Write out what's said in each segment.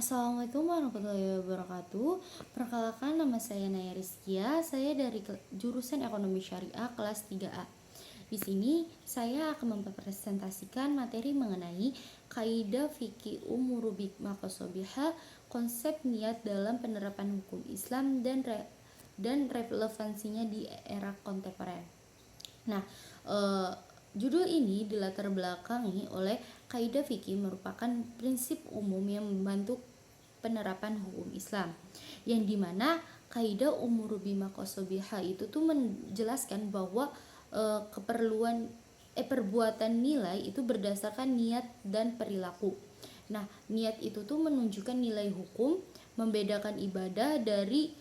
Assalamualaikum warahmatullahi wabarakatuh. Perkenalkan, nama saya Naya Rizkia. Saya dari jurusan Ekonomi Syariah kelas 3A. Di sini saya akan mempresentasikan materi mengenai kaidah fikih umurubi maqasobiha, konsep niat dalam penerapan hukum Islam dan relevansinya di era kontemporer. Nah, judul ini dilatar belakangi oleh kaidah fikih merupakan prinsip umum yang membantu penerapan hukum Islam, yang dimana kaidah umurubi maqasobiha itu tuh menjelaskan bahwa perbuatan nilai itu berdasarkan niat dan perilaku. Nah, niat itu tuh menunjukkan nilai hukum, membedakan ibadah dari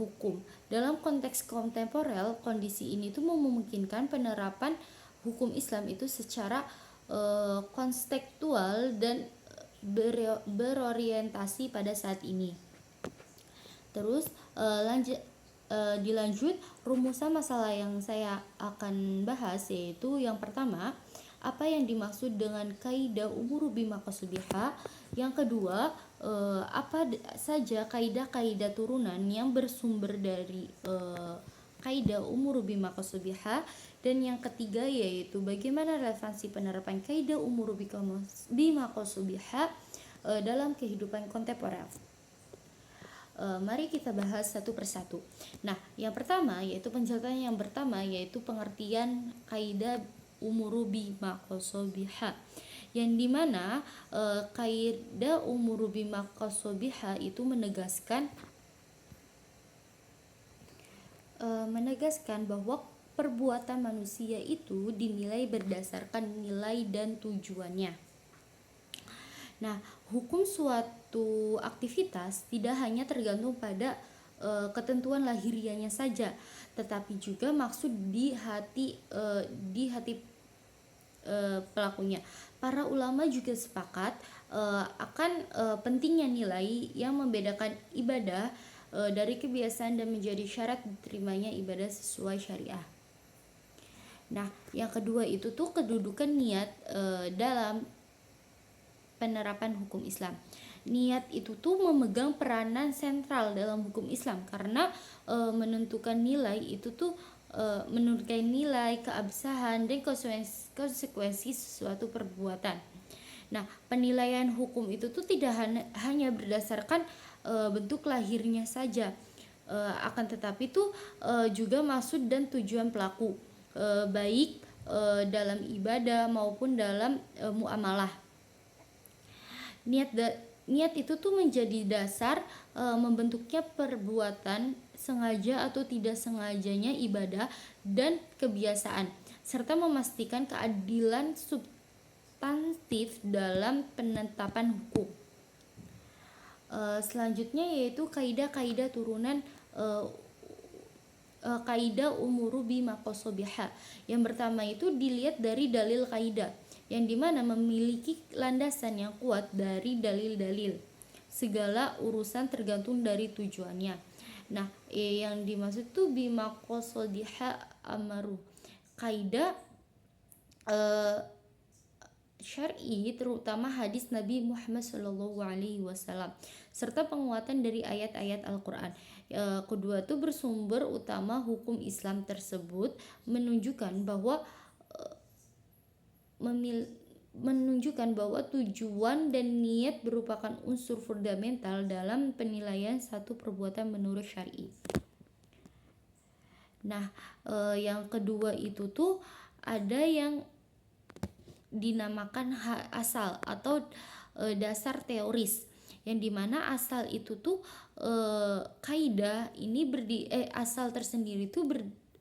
hukum. Dalam konteks kontemporer, kondisi ini tuh memungkinkan penerapan hukum Islam itu secara konstekstual dan berorientasi pada saat ini. Terus dilanjut rumusan masalah yang saya akan bahas, yaitu yang pertama, apa yang dimaksud dengan kaidah umurubi maqasobiha. Yang kedua, apa saja kaidah-kaidah turunan yang bersumber dari kaidah umurubi maqasobiha. Dan yang ketiga yaitu bagaimana relevansi penerapan kaidah umurubi maqasobiha dalam kehidupan kontemporer. Mari kita bahas satu persatu. Nah, yang pertama yaitu penjelasan yang pertama yaitu pengertian kaidah umurubi maqasobiha, yang dimana kaidah umurubi maqasobiha itu menegaskan bahwa perbuatan manusia itu dinilai berdasarkan nilai dan tujuannya. Nah, hukum suatu aktivitas tidak hanya tergantung pada ketentuan lahiriahnya saja, tetapi juga maksud di hati pelakunya. Para ulama juga sepakat akan pentingnya nilai yang membedakan ibadah dari kebiasaan dan menjadi syarat diterimanya ibadah sesuai syariah. Nah, yang kedua itu tuh kedudukan niat dalam penerapan hukum Islam. Niat itu tuh memegang peranan sentral dalam hukum Islam karena menentukan nilai itu tuh menentukan nilai, keabsahan dan konsekuensi sesuatu perbuatan. Nah, penilaian hukum itu tuh tidak hanya berdasarkan bentuk lahirnya saja, akan tetapi tuh juga maksud dan tujuan pelaku, baik dalam ibadah maupun dalam muamalah. Niat itu tuh menjadi dasar membentuknya perbuatan sengaja atau tidak sengajanya ibadah dan kebiasaan, serta memastikan keadilan substantif dalam penetapan hukum. Selanjutnya yaitu kaidah-kaidah turunan kaidah umurubi maqasobiha. Yang pertama itu dilihat dari dalil kaidah, yang dimana memiliki landasan yang kuat dari dalil-dalil. Segala urusan tergantung dari tujuannya. Nah, yang dimaksud tuh bimaqasodiha amaru, kaidah syar'i terutama hadis Nabi Muhammad SAW serta penguatan dari ayat-ayat Al-Quran. Kedua itu bersumber utama hukum Islam tersebut menunjukkan bahwa tujuan dan niat merupakan unsur fundamental dalam penilaian satu perbuatan menurut syar'i. Nah, yang kedua itu tuh ada yang dinamakan asal atau dasar teoris, yang dimana asal itu tuh kaidah ini asal tersendiri itu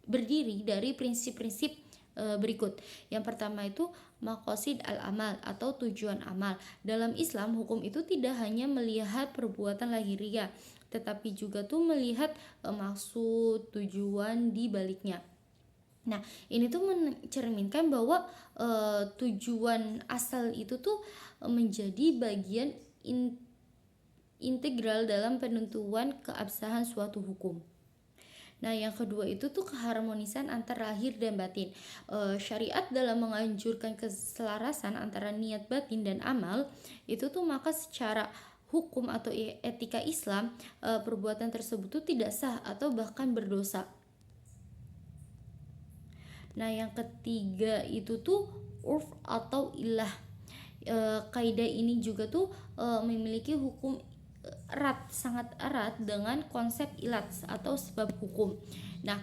berdiri dari prinsip-prinsip berikut. Yang pertama itu maqasid al-amal atau tujuan amal. Dalam Islam, hukum itu tidak hanya melihat perbuatan lahiriah, tetapi juga tuh melihat maksud, tujuan di baliknya. Nah, ini tuh mencerminkan bahwa tujuan asal itu tuh menjadi bagian integral dalam penentuan keabsahan suatu hukum. Nah, yang kedua itu tuh keharmonisan antara lahir dan batin. Syariat dalam menganjurkan keselarasan antara niat batin dan amal itu tuh maka secara hukum atau etika Islam, perbuatan tersebut tuh tidak sah atau bahkan berdosa. Nah, yang ketiga itu tuh urf atau ilah. Kaidah ini juga tuh memiliki hukum erat, sangat erat dengan konsep ilat atau sebab hukum. Nah,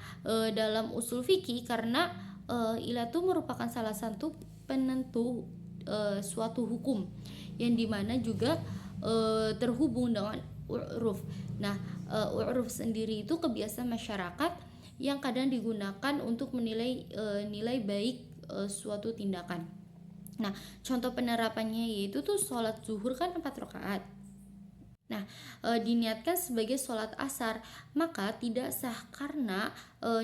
dalam usul fikih, karena ilat itu merupakan salah satu penentu suatu hukum yang dimana juga terhubung dengan uruf. Nah, uruf sendiri itu kebiasaan masyarakat yang kadang digunakan untuk menilai nilai baik suatu tindakan. Nah, contoh penerapannya yaitu tuh sholat zuhur kan 4 rakaat. Nah, diniatkan sebagai sholat asar, maka tidak sah karena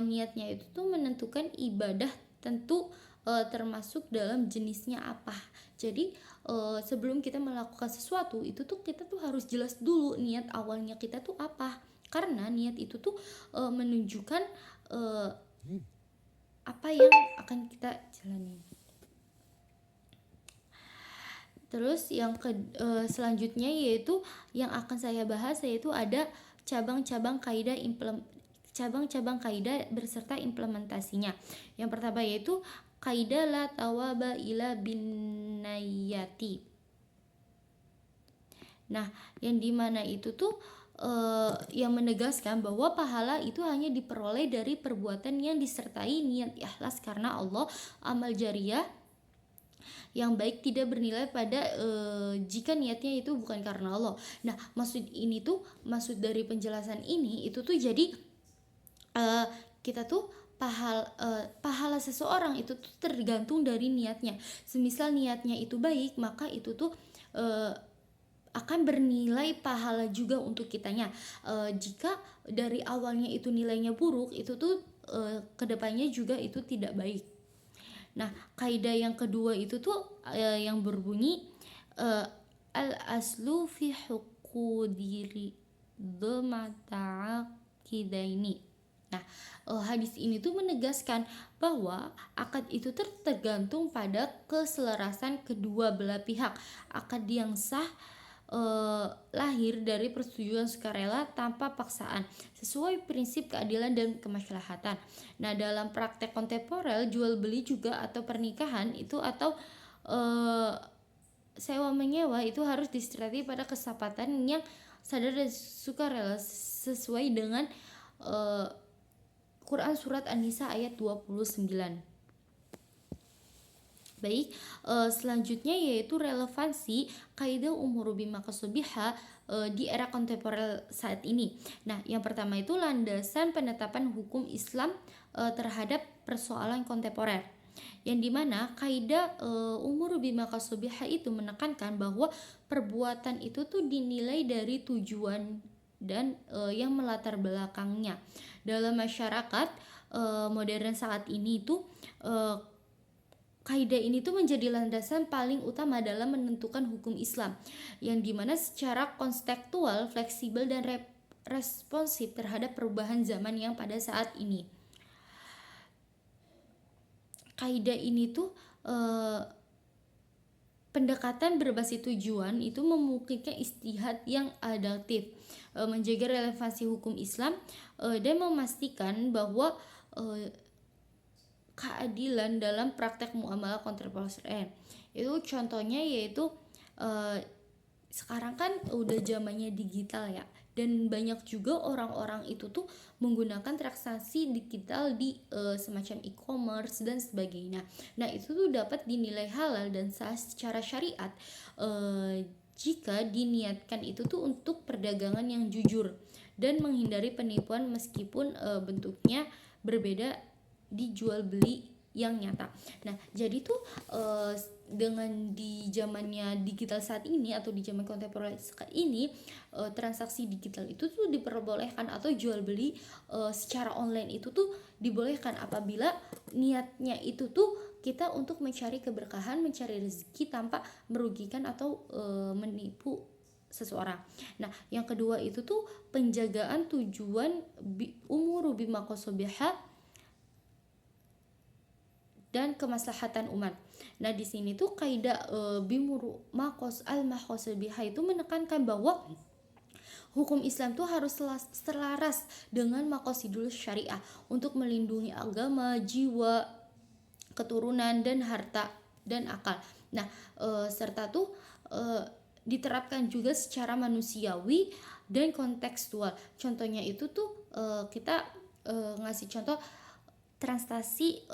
niatnya itu tuh menentukan ibadah tentu, termasuk dalam jenisnya apa. Jadi sebelum kita melakukan sesuatu itu tuh kita tuh harus jelas dulu niat awalnya kita tuh apa. Karena niat itu tuh menunjukkan apa yang akan kita jalani. Terus yang selanjutnya yaitu yang akan saya bahas yaitu ada cabang-cabang kaidah berserta implementasinya. Yang pertama yaitu kaidah la tawaba ila binnayati. Nah, yang dimana itu tuh yang menegaskan bahwa pahala itu hanya diperoleh dari perbuatan yang disertai niat ikhlas karena Allah. Amal jariyah yang baik tidak bernilai pada jika niatnya itu bukan karena Allah. Nah, maksud dari penjelasan ini itu tuh jadi kita tuh pahala seseorang itu tuh tergantung dari niatnya. Semisal niatnya itu baik, maka itu tuh akan bernilai pahala juga untuk kitanya. Jika dari awalnya itu nilainya buruk, itu tuh kedepannya juga itu tidak baik. Nah, kaidah yang kedua itu tuh yang berbunyi al aslu fi hukudiri dhamata kidaini. Nah, hadis ini tuh menegaskan bahwa akad itu tergantung pada keselarasan kedua belah pihak. Akad yang sah lahir dari persetujuan sukarela tanpa paksaan sesuai prinsip keadilan dan kemaslahatan. Nah, dalam praktek kontemporer jual beli juga atau pernikahan itu atau sewa menyewa itu harus disertai pada kesepakatan yang sadar dan sukarela sesuai dengan Quran surat An-Nisa ayat 29. Baik, selanjutnya yaitu relevansi kaidah umuru bima kasobiha di era kontemporer saat ini. Nah, yang pertama itu landasan penetapan hukum Islam terhadap persoalan kontemporer, yang dimana kaidah umuru bima kasobiha itu menekankan bahwa perbuatan itu tuh dinilai dari tujuan dan yang melatar belakangnya. Dalam masyarakat modern saat ini itu kaidah ini tuh menjadi landasan paling utama dalam menentukan hukum Islam, yang dimana secara konstekstual, fleksibel dan responsif terhadap perubahan zaman yang pada saat ini. Kaidah ini tuh pendekatan berbasis tujuan itu memungkinkan istihad yang adaptif, menjaga relevansi hukum Islam dan memastikan bahwa keadilan dalam praktek muamalah kontemporer. Itu contohnya yaitu sekarang kan udah zamannya digital ya, dan banyak juga orang-orang itu tuh menggunakan transaksi digital di semacam e-commerce dan sebagainya. Nah, itu tuh dapat dinilai halal dan sah secara syariat jika diniatkan itu tuh untuk perdagangan yang jujur dan menghindari penipuan meskipun bentuknya berbeda di jual beli yang nyata. Nah, jadi tuh dengan di zamannya digital saat ini atau di zaman kontemporer saat ini, transaksi digital itu tuh diperbolehkan atau jual beli secara online itu tuh dibolehkan apabila niatnya itu tuh kita untuk mencari keberkahan, mencari rezeki tanpa merugikan atau menipu seseorang. Nah, yang kedua itu tuh penjagaan tujuan umuru bima qasabiha dan kemaslahatan umat. Nah, di sini tuh kaidah bimuru maqos al maqasid biha itu menekankan bahwa hukum Islam tuh harus selaras dengan maqasidul syariah untuk melindungi agama, jiwa, keturunan dan harta dan akal. Nah, serta tuh diterapkan juga secara manusiawi dan kontekstual. Contohnya itu tuh kita ngasih contoh transaksi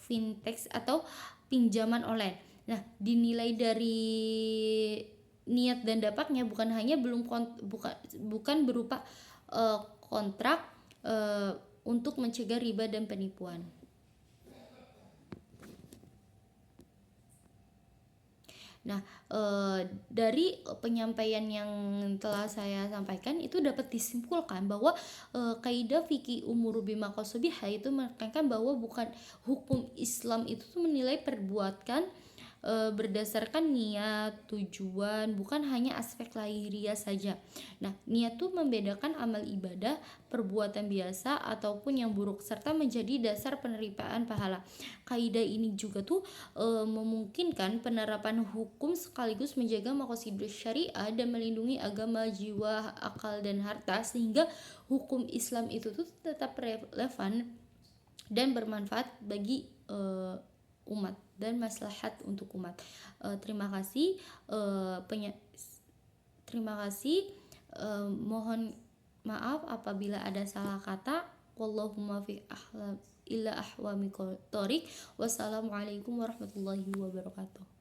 fintech atau pinjaman online. Nah, dinilai dari niat dan dampaknya bukan hanya bukan berupa kontrak untuk mencegah riba dan penipuan. Nah, dari penyampaian yang telah saya sampaikan itu dapat disimpulkan bahwa kaidah fikih umur bimaqasobihha itu menekankan bahwa bukan hukum Islam itu tuh menilai perbuatan berdasarkan niat, tujuan, bukan hanya aspek lahiriah saja. Nah, niat tuh membedakan amal ibadah, perbuatan biasa ataupun yang buruk serta menjadi dasar penerimaan pahala. Kaidah ini juga tuh memungkinkan penerapan hukum sekaligus menjaga maqasidus syariah dan melindungi agama, jiwa, akal dan harta sehingga hukum Islam itu tuh tetap relevan dan bermanfaat bagi umat dan maslahat untuk umat. Terima kasih. Terima kasih. Mohon maaf apabila ada salah kata. Wallahumma fi illa ahwami thorik. Wassalamualaikum warahmatullahi wabarakatuh.